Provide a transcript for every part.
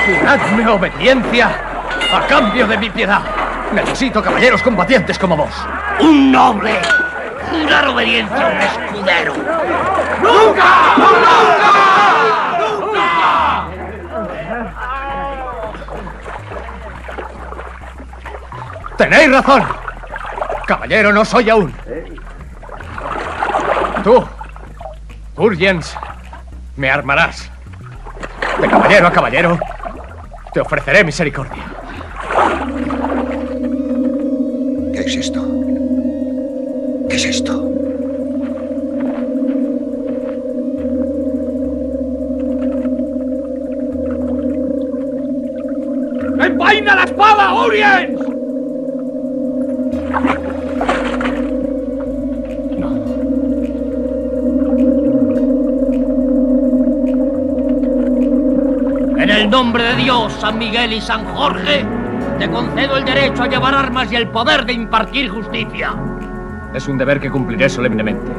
Juradme obediencia a cambio de mi piedad. Necesito caballeros combatientes como vos. ¡Un noble! ¡Jurar obediencia a un escudero! ¡Nunca! ¡Nunca! Tenéis razón. Caballero no soy aún. Tú, Urgens, me armarás. De caballero a caballero, te ofreceré misericordia. ¿Qué es esto? ¿Qué es esto? ¡Envaina la espada, Urgens! En el nombre de Dios, San Miguel y San Jorge, te concedo el derecho a llevar armas y el poder de impartir justicia. Es un deber que cumpliré solemnemente,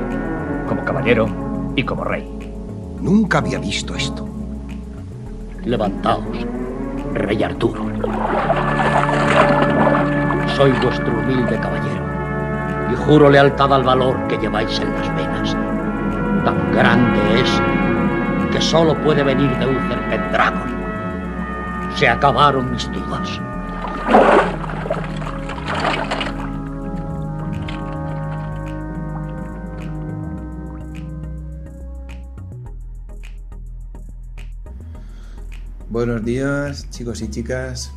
como caballero y como rey. Nunca había visto esto. Levantaos, rey Arturo. Soy vuestro humilde caballero y juro lealtad al valor que lleváis en las venas. Tan grande es que solo puede venir de Uther Pendragon. Se acabaron mis dudas. Buenos días, chicos y chicas.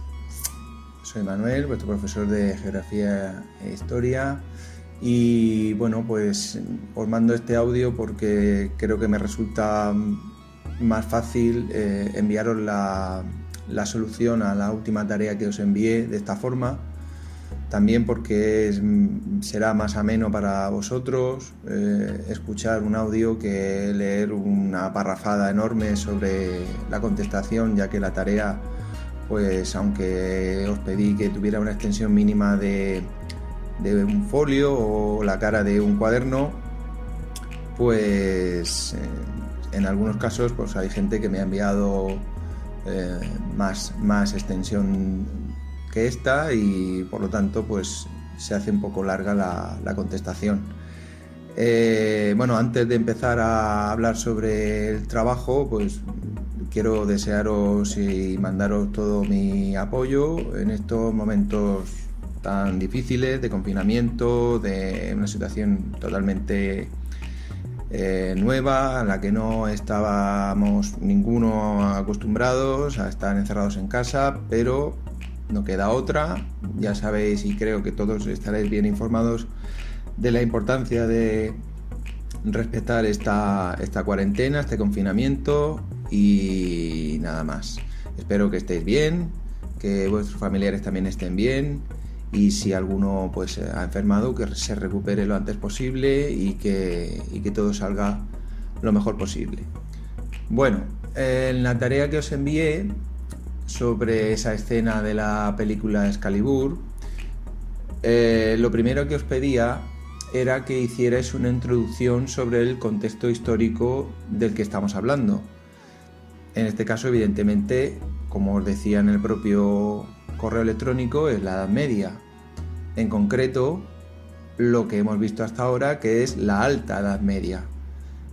Soy Manuel, vuestro profesor de Geografía e Historia. Y bueno, pues os mando este audio porque creo que me resulta más fácil enviaros la solución a la última tarea que os envié de esta forma. También porque será más ameno para vosotros escuchar un audio que leer una parrafada enorme sobre la contestación, ya que la tarea, pues aunque os pedí que tuviera una extensión mínima de un folio o la cara de un cuaderno, pues en algunos casos pues hay gente que me ha enviado más extensión que esta y por lo tanto pues se hace un poco larga la contestación. Bueno, antes de empezar a hablar sobre el trabajo, pues quiero desearos y mandaros todo mi apoyo en estos momentos tan difíciles de confinamiento, de una situación totalmente nueva a la que no estábamos ninguno acostumbrados a estar encerrados en casa, pero no queda otra. Ya sabéis y creo que todos estaréis bien informados de la importancia de respetar esta cuarentena, este confinamiento y nada más. Espero que estéis bien, que vuestros familiares también estén bien y si alguno pues ha enfermado que se recupere lo antes posible y que todo salga lo mejor posible. Bueno, en la tarea que os envié sobre esa escena de la película Excalibur, lo primero que os pedía era que hicierais una introducción sobre el contexto histórico del que estamos hablando. En este caso, evidentemente, como os decía en el propio correo electrónico, es la Edad Media. En concreto, lo que hemos visto hasta ahora, que es la Alta Edad Media.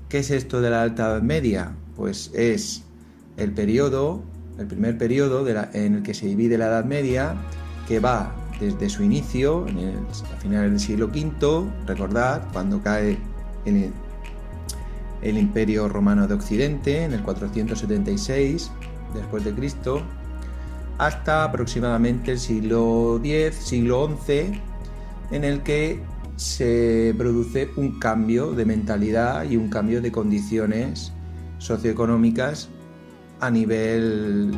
¿Qué es esto de la Alta Edad Media? Pues es el primer periodo en el que se divide la Edad Media, que va desde su inicio, a finales del siglo V, recordad, cuando cae el Imperio Romano de Occidente, en el 476 después de Cristo, hasta aproximadamente el siglo X, siglo XI, en el que se produce un cambio de mentalidad y un cambio de condiciones socioeconómicas a nivel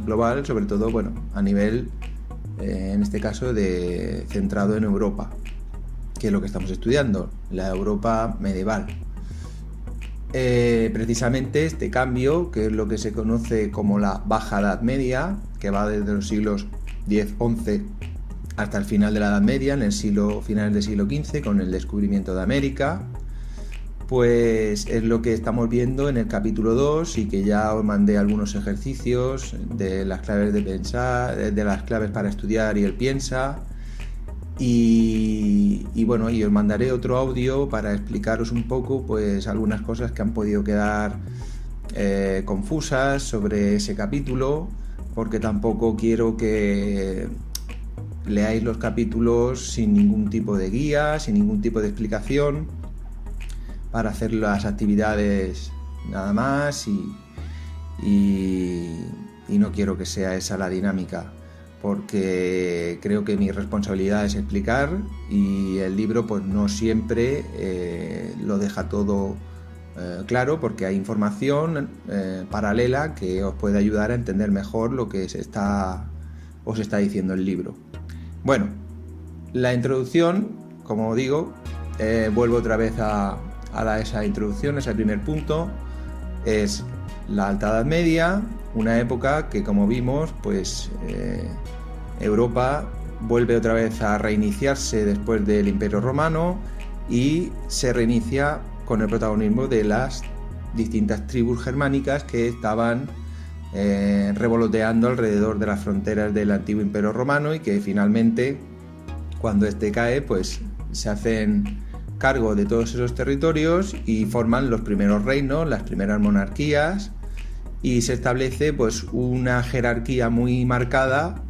global, sobre todo, bueno, a nivel, en este caso, centrado en Europa, que es lo que estamos estudiando, la Europa medieval. Precisamente este cambio, que es lo que se conoce como la Baja Edad Media, que va desde los siglos X, XI hasta el final de la Edad Media, en el finales del siglo XV, con el descubrimiento de América. Pues es lo que estamos viendo en el capítulo 2, y que ya os mandé algunos ejercicios de las claves de pensar, de las claves para estudiar y el piensa. Y bueno, y os mandaré otro audio para explicaros un poco pues algunas cosas que han podido quedar confusas sobre ese capítulo, porque tampoco quiero que leáis los capítulos sin ningún tipo de guía, sin ningún tipo de explicación, para hacer las actividades nada más, y no quiero que sea esa la dinámica, porque creo que mi responsabilidad es explicar, y el libro pues no siempre lo deja todo claro, porque hay información paralela que os puede ayudar a entender mejor lo que os está diciendo el libro. Bueno, la introducción, como digo, vuelvo otra vez a esa introducción, ese primer punto, es la Alta Edad Media, una época que, como vimos, pues Europa vuelve otra vez a reiniciarse después del Imperio Romano, y se reinicia con el protagonismo de las distintas tribus germánicas que estaban revoloteando alrededor de las fronteras del antiguo Imperio Romano, y que finalmente, cuando este cae, pues se hacen cargo de todos esos territorios y forman los primeros reinos, las primeras monarquías, y se establece pues una jerarquía muy marcada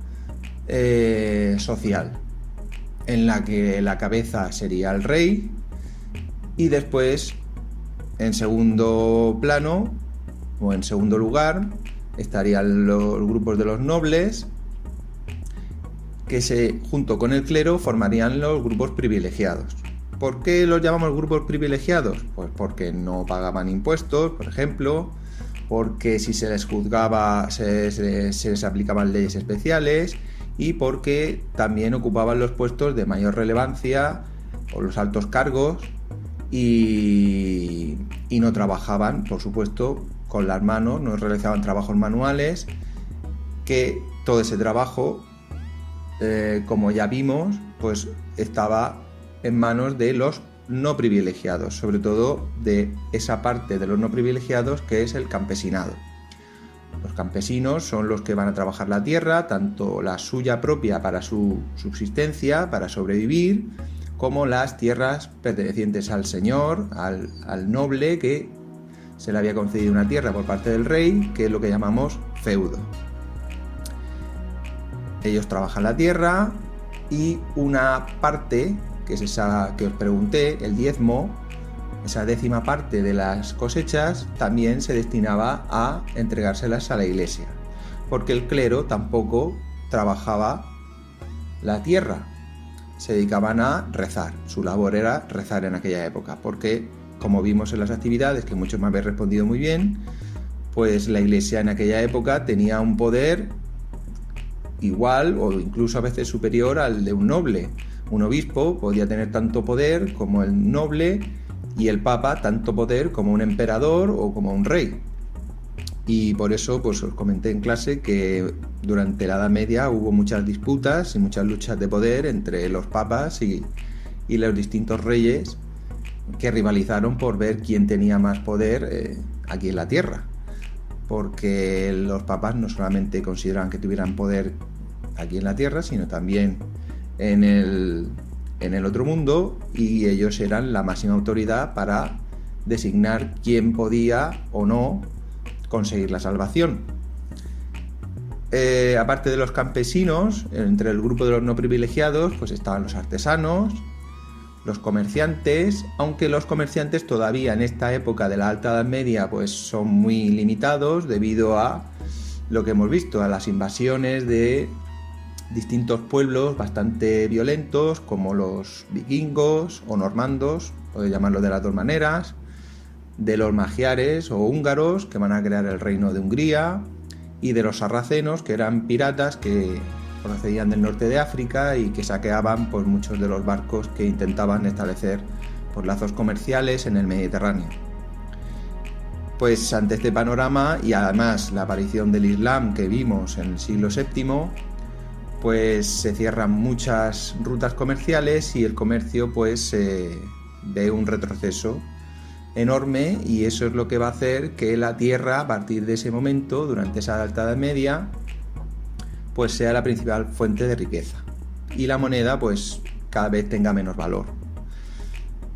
social, en la que la cabeza sería el rey, y después, en segundo plano o en segundo lugar, estarían los grupos de los nobles, que junto con el clero formarían los grupos privilegiados. ¿Por qué los llamamos grupos privilegiados? Pues porque no pagaban impuestos, por ejemplo, porque si se les juzgaba se les aplicaban leyes especiales, y porque también ocupaban los puestos de mayor relevancia o los altos cargos, y no trabajaban, por supuesto, con las manos, no realizaban trabajos manuales, que todo ese trabajo, como ya vimos, pues estaba en manos de los no privilegiados, sobre todo de esa parte de los no privilegiados que es el campesinado. Los campesinos son los que van a trabajar la tierra, tanto la suya propia para su subsistencia, para sobrevivir, como las tierras pertenecientes al señor, al noble, que se le había concedido una tierra por parte del rey, que es lo que llamamos feudo. Ellos trabajan la tierra, y una parte, que es esa que os pregunté, el diezmo, esa décima parte de las cosechas, también se destinaba a entregárselas a la iglesia, porque el clero tampoco trabajaba la tierra, se dedicaban a rezar. Su labor era rezar en aquella época, porque, como vimos en las actividades, que muchos me habéis respondido muy bien, pues la iglesia en aquella época tenía un poder igual o incluso a veces superior al de un noble. Un obispo podía tener tanto poder como el noble, y el papa tanto poder como un emperador o como un rey. Y por eso pues os comenté en clase que durante la Edad Media hubo muchas disputas y muchas luchas de poder entre los papas y los distintos reyes, que rivalizaron por ver quién tenía más poder aquí en la tierra, porque los papas no solamente consideraban que tuvieran poder aquí en la tierra, sino también en el otro mundo, y ellos eran la máxima autoridad para designar quién podía o no conseguir la salvación. Aparte de los campesinos, entre el grupo de los no privilegiados, pues estaban los artesanos, los comerciantes, aunque los comerciantes todavía en esta época de la Alta Edad Media pues son muy limitados debido a lo que hemos visto, a las invasiones de distintos pueblos bastante violentos, como los vikingos o normandos, podéis llamarlo de las dos maneras, de los magiares o húngaros, que van a crear el reino de Hungría, y de los sarracenos, que eran piratas que procedían del norte de África y que saqueaban pues muchos de los barcos que intentaban establecer pues lazos comerciales en el Mediterráneo. Pues ante este panorama, y además la aparición del Islam que vimos en el siglo VII, pues se cierran muchas rutas comerciales y el comercio pues ve un retroceso enorme, y eso es lo que va a hacer que la tierra, a partir de ese momento, durante esa Alta Edad Media, pues sea la principal fuente de riqueza, y la moneda pues cada vez tenga menos valor.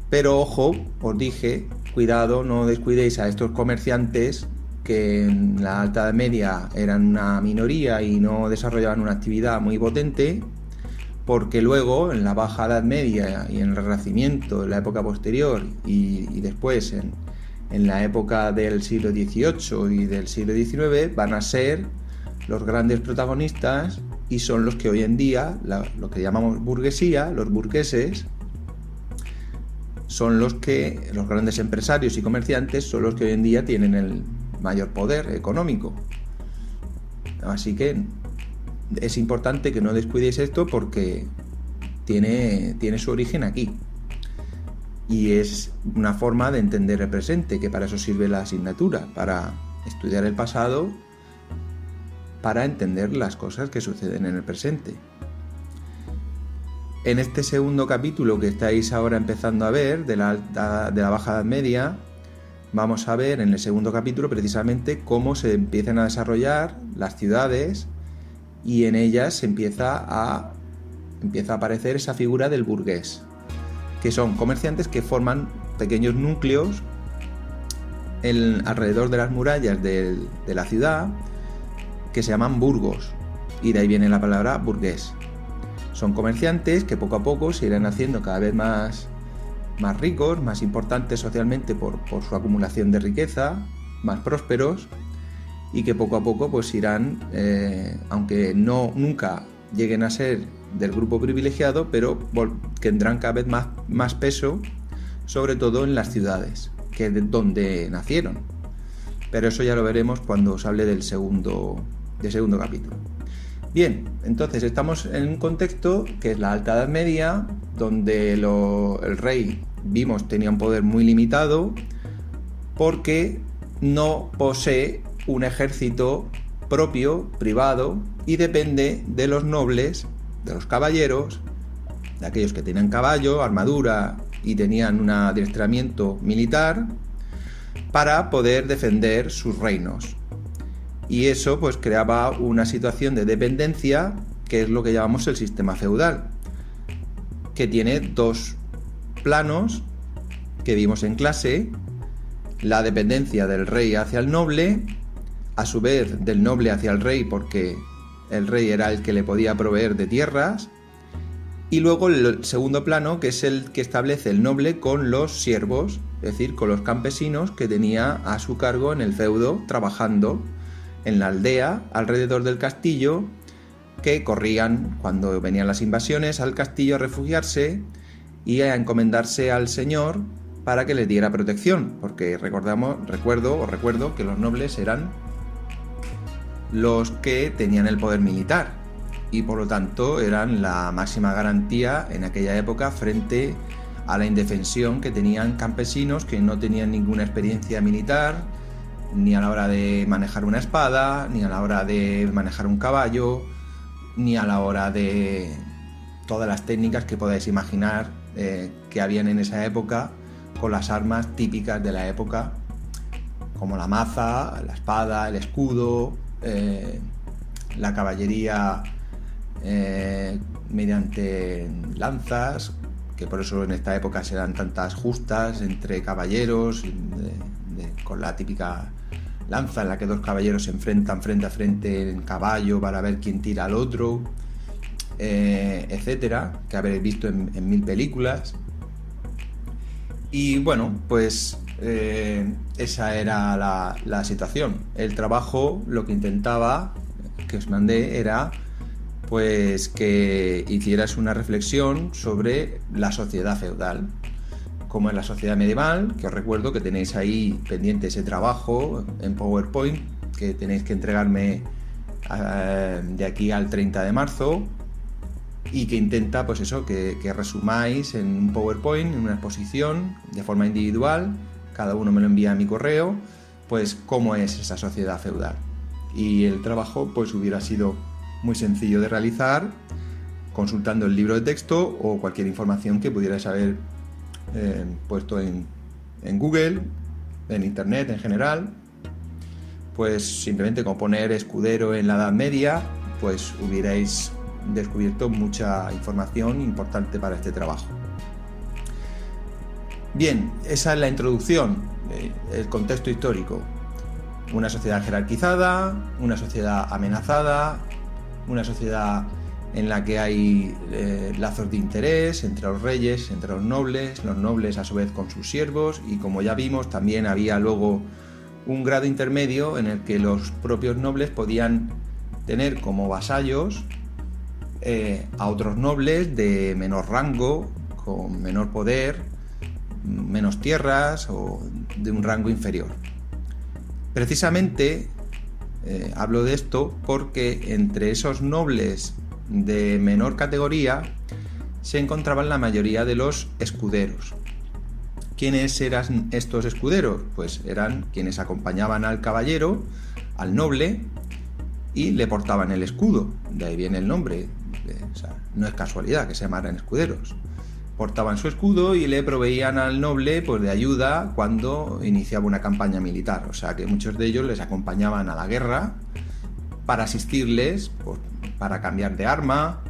Pero ojo, os dije, cuidado, no descuidéis a estos comerciantes que en la Alta Edad Media eran una minoría y no desarrollaban una actividad muy potente, porque luego en la Baja Edad Media y en el Renacimiento, en la época posterior y después en la época del siglo XVIII y del siglo XIX, van a ser los grandes protagonistas, y son los que hoy en día, lo que llamamos burguesía, los burgueses, son los grandes empresarios y comerciantes son los que hoy en día tienen el mayor poder económico. Así que es importante que no descuidéis esto, porque tiene su origen aquí. Y es una forma de entender el presente, que para eso sirve la asignatura, para estudiar el pasado, para entender las cosas que suceden en el presente. En este segundo capítulo que estáis ahora empezando a ver, de la Baja Edad Media, vamos a ver en el segundo capítulo precisamente cómo se empiezan a desarrollar las ciudades, y en ellas empieza a aparecer esa figura del burgués, que son comerciantes que forman pequeños núcleos alrededor de las murallas de la ciudad, que se llaman burgos, y de ahí viene la palabra burgués. Son comerciantes que poco a poco se irán haciendo cada vez más ricos, más importantes socialmente por su acumulación de riqueza, más prósperos, y que poco a poco pues irán, aunque nunca lleguen a ser del grupo privilegiado, pero tendrán cada vez más peso, sobre todo en las ciudades, que es donde nacieron. Pero eso ya lo veremos cuando os hable del segundo capítulo. Bien, entonces estamos en un contexto que es la Alta Edad Media, donde el rey, vimos, tenía un poder muy limitado, porque no posee un ejército propio, privado, y depende de los nobles, de los caballeros, de aquellos que tenían caballo, armadura y tenían un adiestramiento militar, para poder defender sus reinos. Y eso pues creaba una situación de dependencia, que es lo que llamamos el sistema feudal, que tiene dos planos que vimos en clase: la dependencia del rey hacia el noble, a su vez del noble hacia el rey, porque el rey era el que le podía proveer de tierras, y luego el segundo plano, que es el que establece el noble con los siervos, es decir, con los campesinos que tenía a su cargo en el feudo, trabajando en la aldea alrededor del castillo, que corrían cuando venían las invasiones al castillo a refugiarse y a encomendarse al señor para que les diera protección, porque recuerdo que los nobles eran los que tenían el poder militar y por lo tanto eran la máxima garantía en aquella época frente a la indefensión que tenían campesinos que no tenían ninguna experiencia militar, ni a la hora de manejar una espada, ni a la hora de manejar un caballo, ni a la hora de todas las técnicas que podáis imaginar que habían en esa época, con las armas típicas de la época, como la maza, la espada, el escudo, la caballería mediante lanzas, que por eso en esta época se dan tantas justas entre caballeros, con la típica lanza en la que dos caballeros se enfrentan frente a frente en caballo para ver quién tira al otro, etcétera, que habréis visto en 1000 películas. Y bueno, pues esa era la situación. El trabajo, lo que intentaba, que os mandé, era pues que hicieras una reflexión sobre la sociedad feudal, como en la sociedad medieval, que os recuerdo que tenéis ahí pendiente ese trabajo en PowerPoint, que tenéis que entregarme de aquí al 30 de marzo, y que intenta, pues eso, que resumáis en un PowerPoint, en una exposición, de forma individual, cada uno me lo envía a mi correo, pues cómo es esa sociedad feudal. Y el trabajo pues hubiera sido muy sencillo de realizar, consultando el libro de texto o cualquier información que pudierais haber puesto en Google, en Internet en general. Pues simplemente con poner escudero en la Edad Media, pues hubierais descubierto mucha información importante para este trabajo. Bien, esa es la introducción, el contexto histórico. Una sociedad jerarquizada, una sociedad amenazada, una sociedad en la que hay lazos de interés entre los reyes, entre los nobles a su vez con sus siervos, y como ya vimos también había luego un grado intermedio en el que los propios nobles podían tener como vasallos a otros nobles de menor rango, con menor poder, menos tierras o de un rango inferior. Precisamente hablo de esto porque entre esos nobles de menor categoría se encontraban la mayoría de los escuderos. ¿Quiénes eran estos escuderos? Pues eran quienes acompañaban al caballero, al noble, y le portaban el escudo. De ahí viene el nombre. O sea, no es casualidad que se llamaran escuderos. Portaban su escudo y le proveían al noble pues, de ayuda cuando iniciaba una campaña militar. O sea que muchos de ellos les acompañaban a la guerra para asistirles, pues, para cambiar de arma,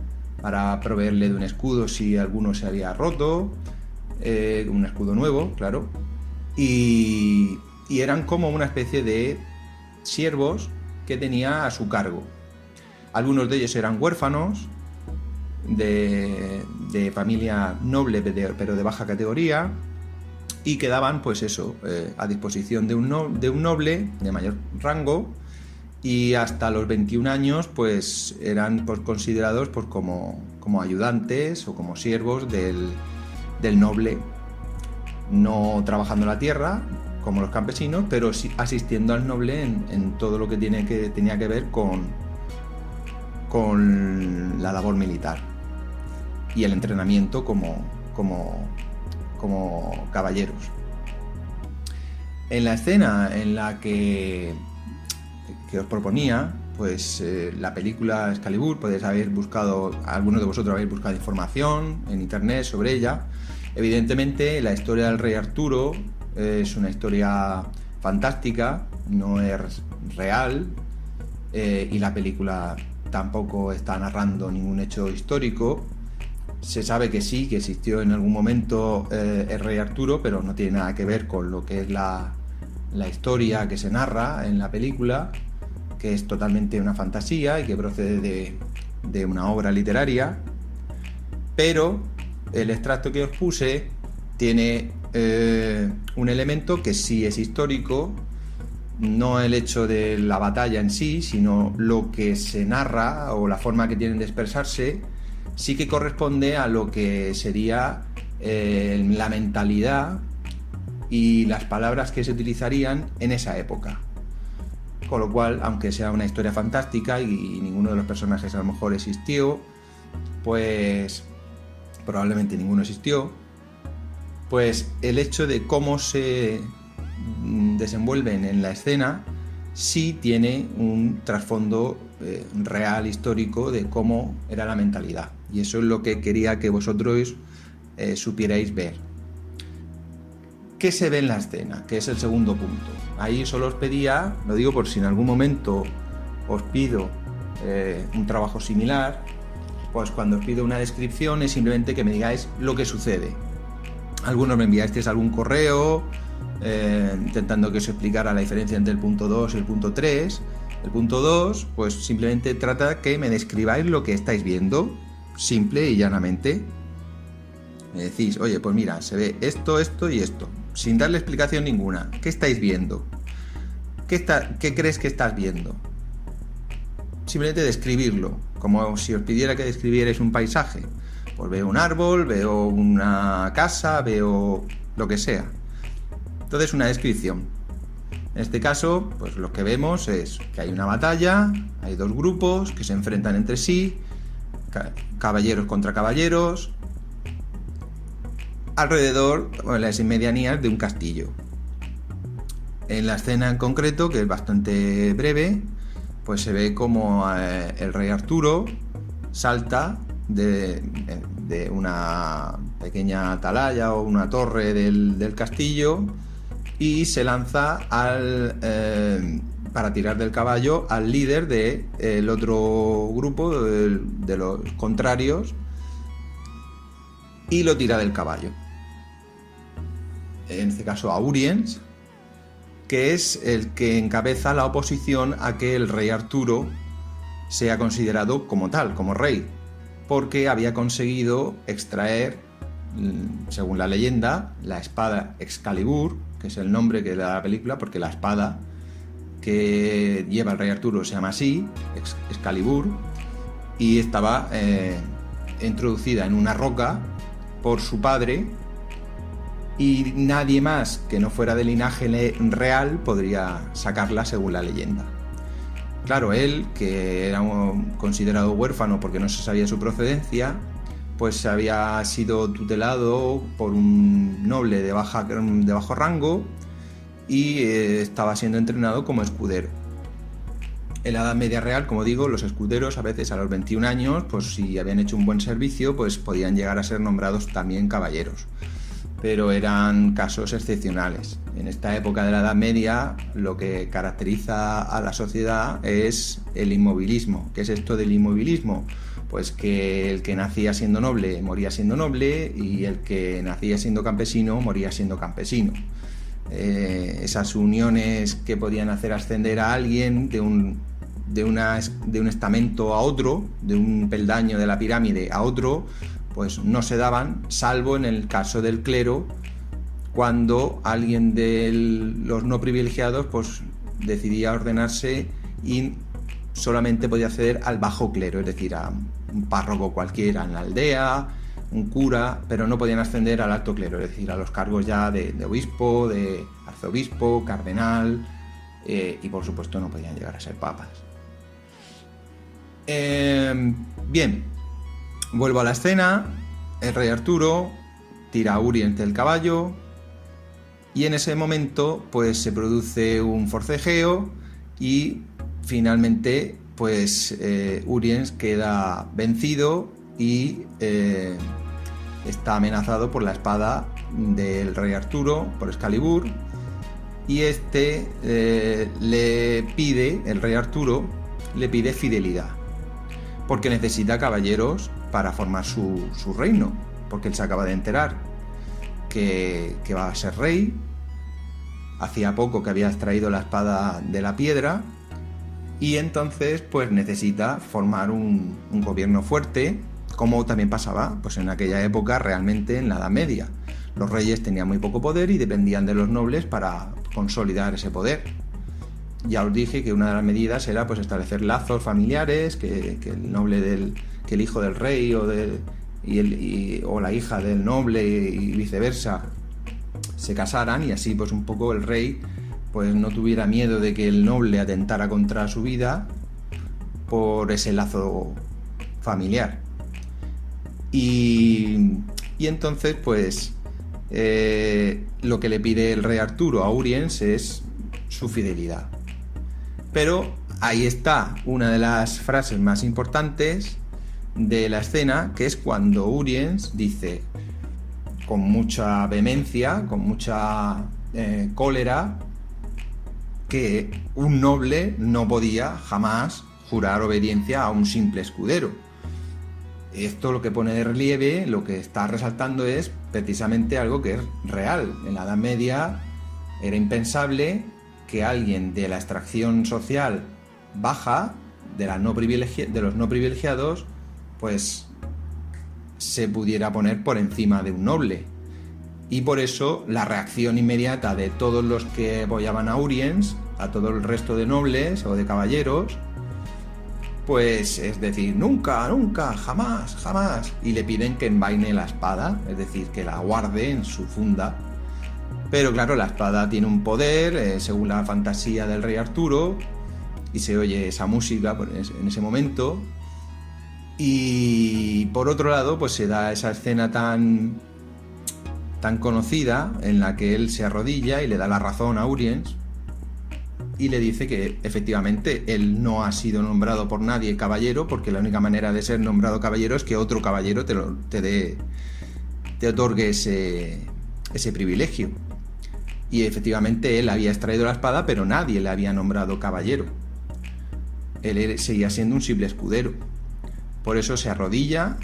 para proveerle de un escudo si alguno se había roto, un escudo nuevo, claro. Y eran como una especie de siervos que tenía a su cargo. Algunos de ellos eran huérfanos, de familia noble pero de baja categoría, y quedaban pues eso a disposición de un noble de mayor rango, y hasta los 21 años pues eran pues, considerados pues, como ayudantes o como siervos del noble, no trabajando la tierra como los campesinos, pero sí asistiendo al noble en todo lo que tenía que ver con la labor militar y el entrenamiento como caballeros. En la escena en la que os proponía, pues la película Excalibur, podéis haber buscado, algunos de vosotros habéis buscado información en internet sobre ella. Evidentemente la historia del rey Arturo es una historia fantástica, no es real, y la película tampoco está narrando ningún hecho histórico. Se sabe que sí, que existió en algún momento el rey Arturo, pero no tiene nada que ver con lo que es la historia que se narra en la película, que es totalmente una fantasía y que procede de una obra literaria. Pero el extracto que os puse tiene un elemento que sí es histórico, no el hecho de la batalla en sí, sino lo que se narra o la forma que tienen de expresarse, sí que corresponde a lo que sería la mentalidad y las palabras que se utilizarían en esa época. Con lo cual, aunque sea una historia fantástica y ninguno de los personajes a lo mejor existió, pues probablemente ninguno existió, pues el hecho de cómo se desenvuelven en la escena sí tiene un trasfondo real, histórico, de cómo era la mentalidad. Y eso es lo que quería que vosotros supierais ver. ¿Qué se ve en la escena? Que es el segundo punto. Ahí solo os pedía, lo digo por si en algún momento os pido un trabajo similar, pues cuando os pido una descripción es simplemente que me digáis lo que sucede. Algunos me enviasteis algún correo intentando que os explicara la diferencia entre el punto 2 y el punto 3. El punto 2, pues simplemente trata que me describáis lo que estáis viendo, simple y llanamente. Me decís, oye, pues mira, se ve esto, esto y esto, sin darle explicación ninguna. ¿Qué estáis viendo? ¿Qué crees que estás viendo? Simplemente describirlo, como si os pidiera que describierais un paisaje. Pues veo un árbol, veo una casa, veo lo que sea. Entonces, una descripción. En este caso, pues lo que vemos es que hay una batalla, hay dos grupos que se enfrentan entre sí, caballeros contra caballeros, alrededor, o en las inmedianías de un castillo. En la escena en concreto, que es bastante breve, pues se ve como el rey Arturo salta de una pequeña atalaya o una torre del castillo y se lanza para tirar del caballo al líder del otro grupo, de los contrarios, y lo tira del caballo. En este caso a Uriens, que es el que encabeza la oposición a que el rey Arturo sea considerado como tal, como rey, porque había conseguido extraer, según la leyenda, la espada Excalibur, que es el nombre que le da la película, porque la espada que lleva el rey Arturo se llama así, Excalibur, y estaba introducida en una roca por su padre, y nadie más que no fuera de linaje real podría sacarla según la leyenda. Claro, él, que era considerado huérfano porque no se sabía su procedencia, pues había sido tutelado por un noble de bajo rango y estaba siendo entrenado como escudero. En la Edad Media Real, como digo, los escuderos a veces a los 21 años, pues si habían hecho un buen servicio, pues podían llegar a ser nombrados también caballeros. Pero eran casos excepcionales. En esta época de la Edad Media, lo que caracteriza a la sociedad es el inmovilismo. ¿Qué es esto del inmovilismo? Pues que el que nacía siendo noble moría siendo noble y el que nacía siendo campesino moría siendo campesino. Esas uniones que podían hacer ascender a alguien de un estamento a otro, de un peldaño de la pirámide a otro, pues no se daban, salvo en el caso del clero, cuando alguien de los no privilegiados pues decidía ordenarse y solamente podía acceder al bajo clero, es decir, a un párroco cualquiera en la aldea, un cura, pero no podían ascender al alto clero, es decir, a los cargos ya de obispo, de arzobispo, cardenal, y por supuesto no podían llegar a ser papas. Bien, vuelvo a la escena. El rey Arturo tira a Uriens del caballo y en ese momento pues se produce un forcejeo y finalmente pues Uriens queda vencido y está amenazado por la espada del rey Arturo, por Excalibur, y el rey Arturo le pide fidelidad, porque necesita caballeros para formar su reino, porque él se acaba de enterar que va a ser rey. Hacía poco que había extraído la espada de la piedra y entonces pues necesita formar un gobierno fuerte, como también pasaba pues en aquella época realmente en la Edad Media. Los reyes tenían muy poco poder y dependían de los nobles para consolidar ese poder. Ya os dije que una de las medidas era pues establecer lazos familiares, que el noble que el hijo del rey o la hija del noble y viceversa se casaran, y así pues un poco el rey pues no tuviera miedo de que el noble atentara contra su vida por ese lazo familiar. Y entonces pues lo que le pide el rey Arturo a Uriens es su fidelidad. Pero ahí está una de las frases más importantes de la escena, que es cuando Uriens dice con mucha vehemencia, con mucha cólera, que un noble no podía jamás jurar obediencia a un simple escudero. Esto lo que pone de relieve, lo que está resaltando es precisamente algo que es real. En la Edad Media era impensable que alguien de la extracción social baja, de los no privilegiados, pues se pudiera poner por encima de un noble. Y por eso la reacción inmediata de todos los que apoyaban a Uriens, a todo el resto de nobles o de caballeros, pues es decir, nunca, nunca, jamás, jamás. Y le piden que envaine la espada, es decir, que la guarde en su funda. Pero claro, la espada tiene un poder, según la fantasía del rey Arturo, y se oye esa música en ese momento. Y por otro lado, pues se da esa escena tan conocida en la que él se arrodilla y le da la razón a Uriens y le dice que efectivamente él no ha sido nombrado por nadie caballero, porque la única manera de ser nombrado caballero es que otro caballero te otorgue ese privilegio. Y efectivamente él había extraído la espada, pero nadie le había nombrado caballero. Él seguía siendo un simple escudero. Por eso se arrodilla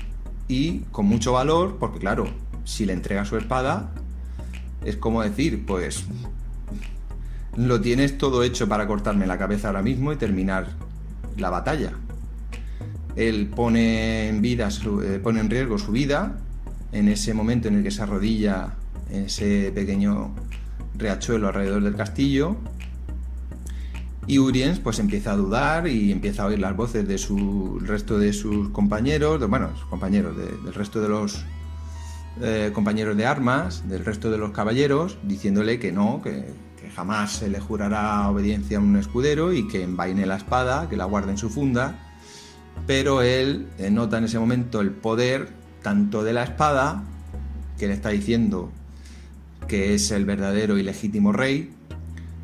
y con mucho valor, porque claro, si le entrega su espada, es como decir, pues lo tienes todo hecho para cortarme la cabeza ahora mismo y terminar la batalla. Él pone en riesgo su vida en ese momento en el que se arrodilla en ese pequeño riachuelo alrededor del castillo, y Uriens pues empieza a dudar y empieza a oír las voces de resto de sus compañeros, del resto de los compañeros de armas, del resto de los caballeros, diciéndole que no, que jamás se le jurará obediencia a un escudero y que envaine la espada, que la guarde en su funda. Pero él nota en ese momento el poder tanto de la espada, que le está diciendo que es el verdadero y legítimo rey,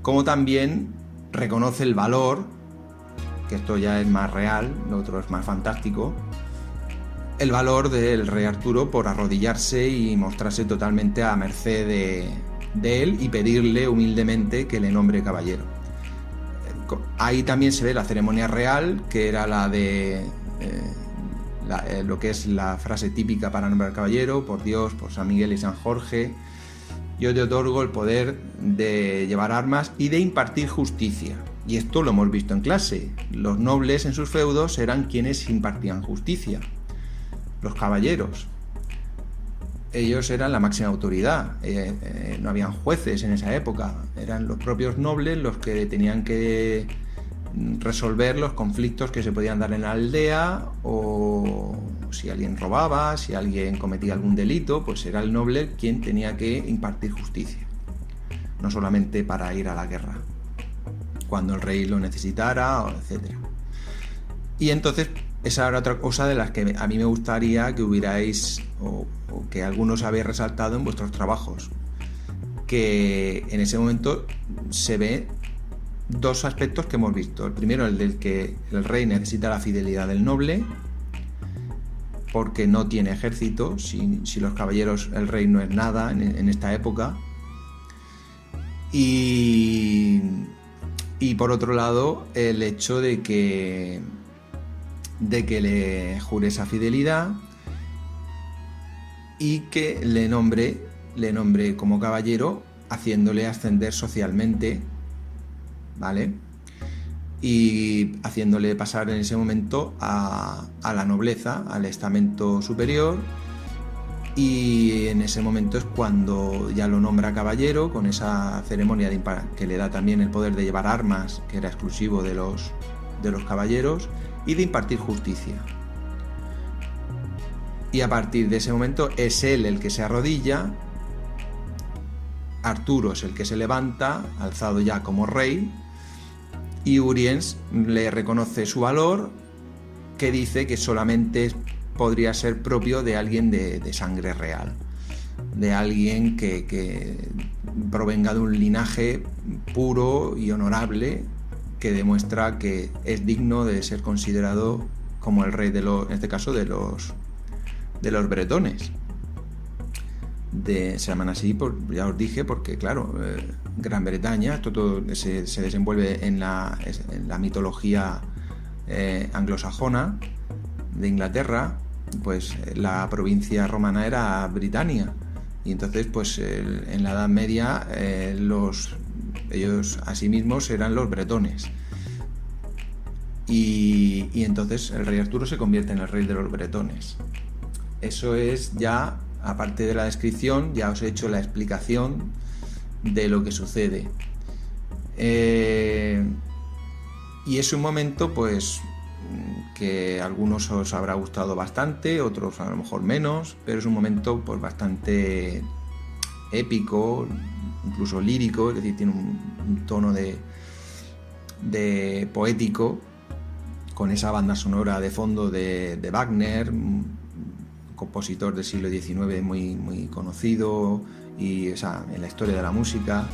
como también reconoce el valor, que esto ya es más real, lo otro es más fantástico, el valor del rey Arturo por arrodillarse y mostrarse totalmente a merced de él y pedirle humildemente que le nombre caballero. Ahí también se ve la ceremonia real, que era la de lo que es la frase típica para nombrar caballero: por Dios, por San Miguel y San Jorge, yo te otorgo el poder de llevar armas y de impartir justicia. Y esto lo hemos visto en clase. Los nobles en sus feudos eran quienes impartían justicia. Los caballeros, ellos eran la máxima autoridad. No habían jueces en esa época. Eran los propios nobles los que tenían que resolver los conflictos que se podían dar en la aldea, o si alguien robaba, si alguien cometía algún delito, pues era el noble quien tenía que impartir justicia, no solamente para ir a la guerra cuando el rey lo necesitara, etc. Y entonces esa era otra cosa de las que a mí me gustaría que hubierais o que algunos habéis resaltado en vuestros trabajos, que en ese momento se ve dos aspectos que hemos visto. El primero, el del que el rey necesita la fidelidad del noble, porque no tiene ejército. Si los caballeros, el rey no es nada en esta época. Y por otro lado, el hecho de que le jure esa fidelidad y que le nombre como caballero, haciéndole ascender socialmente, ¿vale? Y haciéndole pasar en ese momento a la nobleza, al estamento superior. Y en ese momento es cuando ya lo nombra caballero, con esa ceremonia que le da también el poder de llevar armas, que era exclusivo de los caballeros, y de impartir justicia. Y a partir de ese momento es él el que se arrodilla, Arturo es el que se levanta, alzado ya como rey, y Uriens le reconoce su valor, que dice que solamente podría ser propio de alguien de sangre real, de alguien que provenga de un linaje puro y honorable, que demuestra que es digno de ser considerado como el rey en este caso de los bretones. Se llaman así, ya os dije, porque claro, Gran Bretaña, esto todo se desenvuelve en la mitología anglosajona de Inglaterra. Pues la provincia romana era Britania, y entonces pues en la Edad Media ellos asimismos eran los bretones, y entonces el rey Arturo se convierte en el rey de los bretones. Eso es ya, aparte de la descripción, ya os he hecho la explicación de lo que sucede. Y es un momento pues que a algunos os habrá gustado bastante, otros a lo mejor menos, pero es un momento pues bastante épico, incluso lírico, es decir, tiene un tono de poético, con esa banda sonora de fondo de Wagner, un compositor del siglo XIX muy, muy conocido, y en la historia de la música.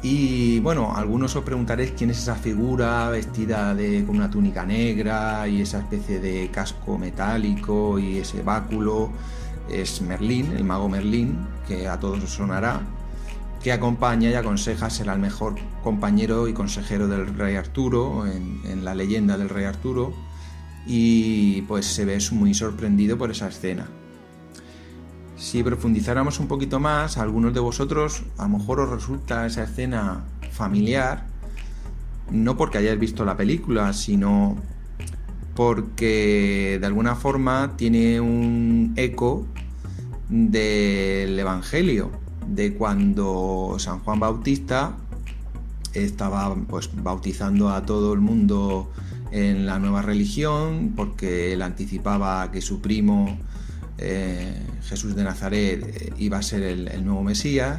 Y bueno, algunos os preguntaréis quién es esa figura vestida con una túnica negra y esa especie de casco metálico y ese báculo. Es Merlín, el mago Merlín, que a todos os sonará, que acompaña y aconseja, será el mejor compañero y consejero del rey Arturo en la leyenda del rey Arturo, y pues se ve muy sorprendido por esa escena. Si profundizáramos un poquito más, a algunos de vosotros a lo mejor os resulta esa escena familiar, no porque hayáis visto la película, sino porque de alguna forma tiene un eco del Evangelio, de cuando San Juan Bautista estaba pues bautizando a todo el mundo en la nueva religión, porque él anticipaba que su primo Jesús de Nazaret iba a ser el nuevo Mesías,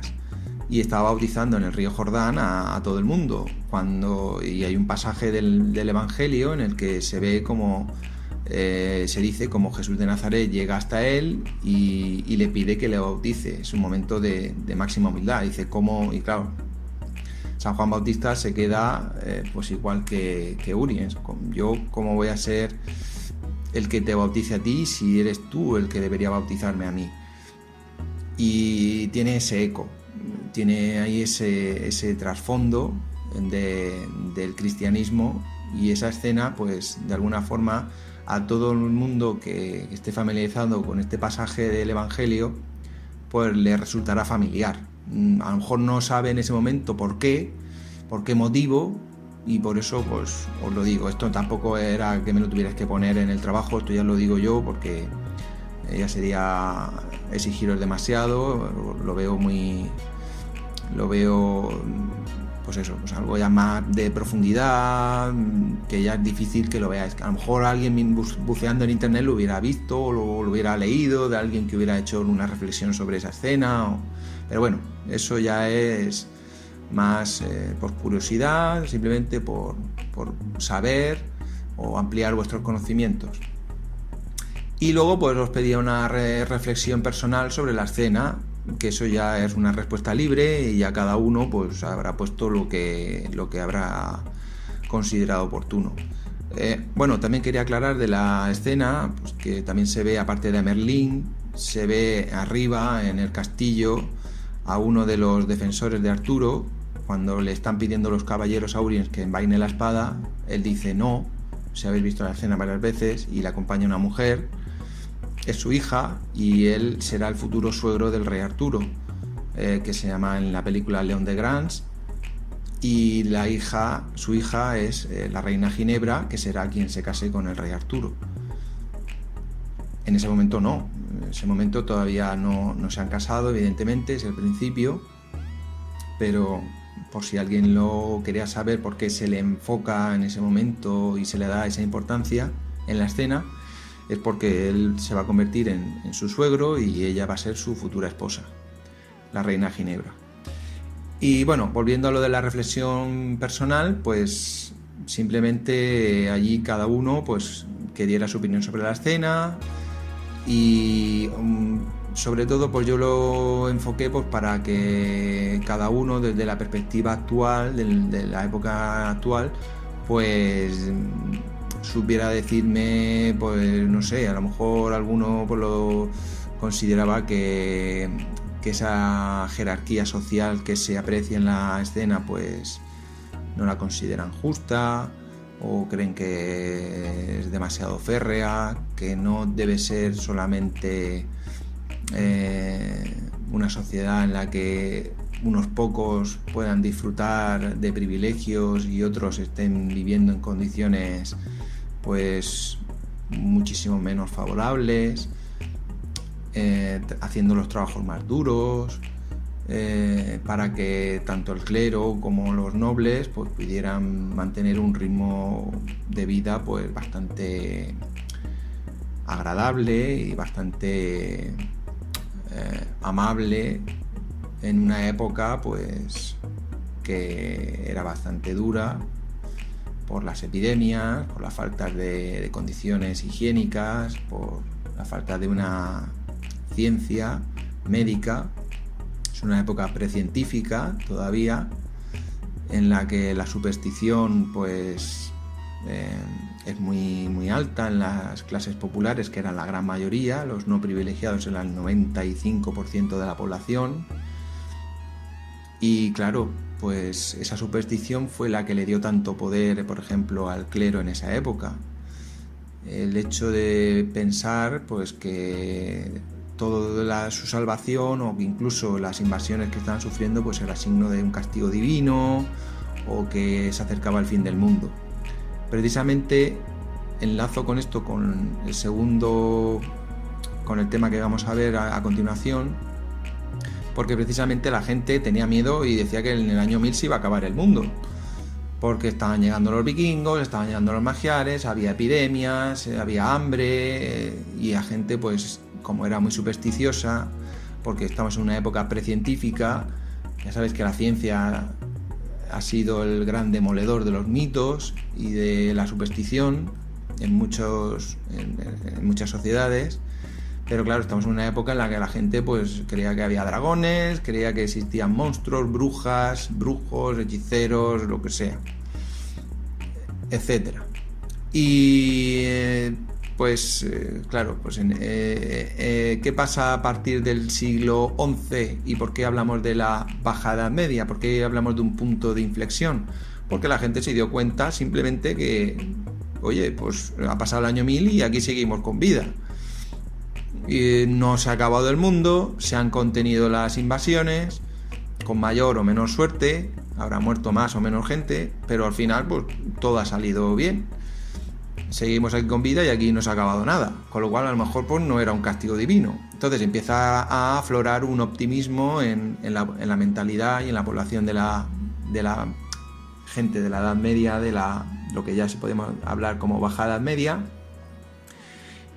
y estaba bautizando en el río Jordán a todo el mundo. Y hay un pasaje del Evangelio en el que se ve como se dice como Jesús de Nazaret llega hasta él y le pide que le bautice. Es un momento de máxima humildad. Dice cómo, y claro, San Juan Bautista se queda pues igual que Uri. Yo cómo voy a ser el que te bautice a ti si eres tú el que debería bautizarme a mí. Y tiene ese eco, tiene ahí ese trasfondo del cristianismo, y esa escena pues de alguna forma a todo el mundo que esté familiarizado con este pasaje del Evangelio pues le resultará familiar. A lo mejor no sabe en ese momento por qué motivo, y por eso pues os lo digo. Esto tampoco era que me lo tuvierais que poner en el trabajo, esto ya lo digo yo porque ya sería exigiros demasiado. Lo veo pues eso, pues algo ya más de profundidad, que ya es difícil que lo veáis. A lo mejor alguien buceando en internet lo hubiera visto o lo hubiera leído de alguien que hubiera hecho una reflexión sobre esa escena, pero bueno, eso ya es más por curiosidad, simplemente por saber o ampliar vuestros conocimientos. Y luego pues os pedía una reflexión personal sobre la escena, que eso ya es una respuesta libre y ya cada uno pues habrá puesto lo que habrá considerado oportuno. Bueno, también quería aclarar de la escena pues, que también se ve, aparte de Merlín, se ve arriba en el castillo a uno de los defensores de Arturo. Cuando le están pidiendo los caballeros a Urien que envaine la espada, él dice no. Si habéis visto la escena varias veces, y le acompaña una mujer, es su hija, y él será el futuro suegro del rey Arturo, que se llama en la película León de Grans, y su hija es la reina Ginebra, que será quien se case con el rey Arturo. En ese momento no, en ese momento todavía no se han casado, evidentemente, es el principio, pero por si alguien lo quería saber por qué se le enfoca en ese momento y se le da esa importancia en la escena, es porque él se va a convertir en su suegro y ella va a ser su futura esposa, la reina Ginebra. Y bueno, volviendo a lo de la reflexión personal, pues simplemente allí cada uno pues que diera su opinión sobre la escena, y sobre todo pues yo lo enfoqué pues para que cada uno desde la perspectiva actual, de la época actual, pues supiera decirme, pues no sé, a lo mejor alguno pues lo consideraba que esa jerarquía social que se aprecia en la escena pues no la consideran justa, o creen que es demasiado férrea, que no debe ser solamente una sociedad en la que unos pocos puedan disfrutar de privilegios y otros estén viviendo en condiciones pues muchísimo menos favorables, haciendo los trabajos más duros, para que tanto el clero como los nobles pues pudieran mantener un ritmo de vida pues bastante agradable y bastante amable en una época pues que era bastante dura por las epidemias, por la falta de condiciones higiénicas, por la falta de una ciencia médica. Es una época precientífica todavía, en la que la superstición pues es muy alta en las clases populares, que eran la gran mayoría. Los no privilegiados eran el 95% de la población. Y claro, pues esa superstición fue la que le dio tanto poder, por ejemplo, al clero en esa época. El hecho de pensar pues que toda su salvación, o que incluso las invasiones que estaban sufriendo, pues era signo de un castigo divino, o que se acercaba el fin del mundo. Precisamente enlazo con esto, con el tema que vamos a ver a continuación, porque precisamente la gente tenía miedo y decía que en el año 1000 se iba a acabar el mundo, porque estaban llegando los vikingos, estaban llegando los magiares, había epidemias, había hambre, y la gente, pues como era muy supersticiosa, porque estamos en una época precientífica, ya sabéis que la ciencia ha sido el gran demoledor de los mitos y de la superstición en muchas sociedades. Pero claro, estamos en una época en la que la gente pues creía que había dragones, creía que existían monstruos, brujas, brujos, hechiceros, lo que sea, etcétera. Y claro, pues ¿qué pasa a partir del siglo XI y por qué hablamos de la Baja Edad Media? ¿Por qué hablamos de un punto de inflexión? Porque la gente se dio cuenta simplemente que, oye, pues ha pasado el año 1000 y aquí seguimos con vida. Y no se ha acabado el mundo, se han contenido las invasiones, con mayor o menor suerte, habrá muerto más o menos gente, pero al final pues todo ha salido bien. Seguimos aquí con vida y aquí no se ha acabado nada, con lo cual a lo mejor pues no era un castigo divino. Entonces empieza a aflorar un optimismo en la mentalidad y en la población de la gente de la Edad Media, de lo que ya se podemos hablar como Baja Edad Media.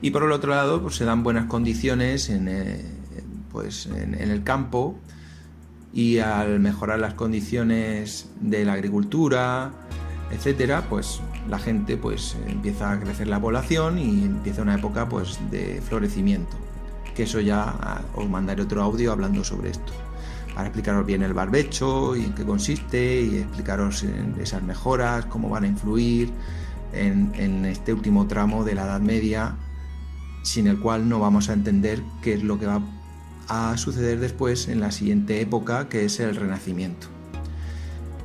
Y por el otro lado pues se dan buenas condiciones en el campo, y al mejorar las condiciones de la agricultura, etcétera, pues la gente pues empieza a crecer la población y empieza una época pues de florecimiento, que eso ya os mandaré otro audio hablando sobre esto, para explicaros bien el barbecho y en qué consiste, y explicaros esas mejoras, cómo van a influir en este último tramo de la Edad Media, sin el cual no vamos a entender qué es lo que va a suceder después en la siguiente época, que es el Renacimiento.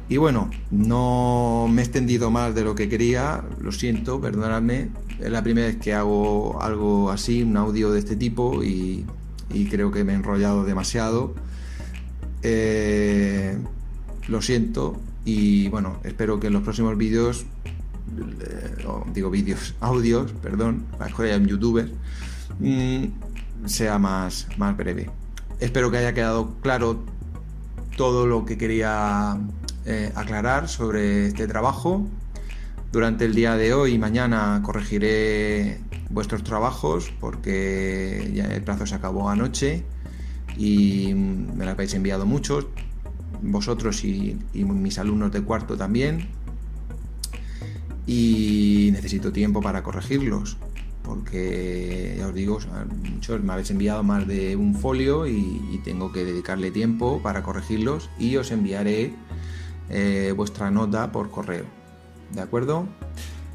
Y bueno, no me he extendido más de lo que quería, lo siento, perdonadme, es la primera vez que hago algo así, un audio de este tipo, y creo que me he enrollado demasiado. Lo siento, y bueno, espero que en los próximos vídeos, audios, perdón, mejor ya en youtuber, sea más breve. Espero que haya quedado claro todo lo que quería aclarar sobre este trabajo. Durante el día de hoy y mañana corregiré vuestros trabajos, porque ya el plazo se acabó anoche y me lo habéis enviado muchos, vosotros y mis alumnos de cuarto también, y necesito tiempo para corregirlos, porque ya os digo, muchos me habéis enviado más de un folio y tengo que dedicarle tiempo para corregirlos, y os enviaré vuestra nota por correo, ¿de acuerdo?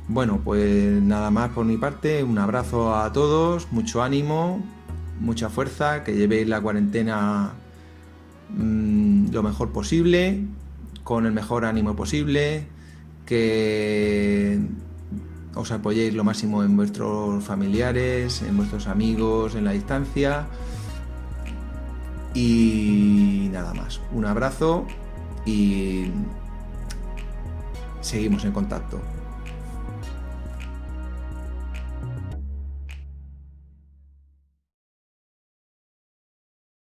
Bueno, pues nada más por mi parte, un abrazo a todos, mucho ánimo, mucha fuerza, que llevéis la cuarentena lo mejor posible, con el mejor ánimo posible, que os apoyéis lo máximo en vuestros familiares, en vuestros amigos, en la distancia, y nada más, un abrazo y seguimos en contacto.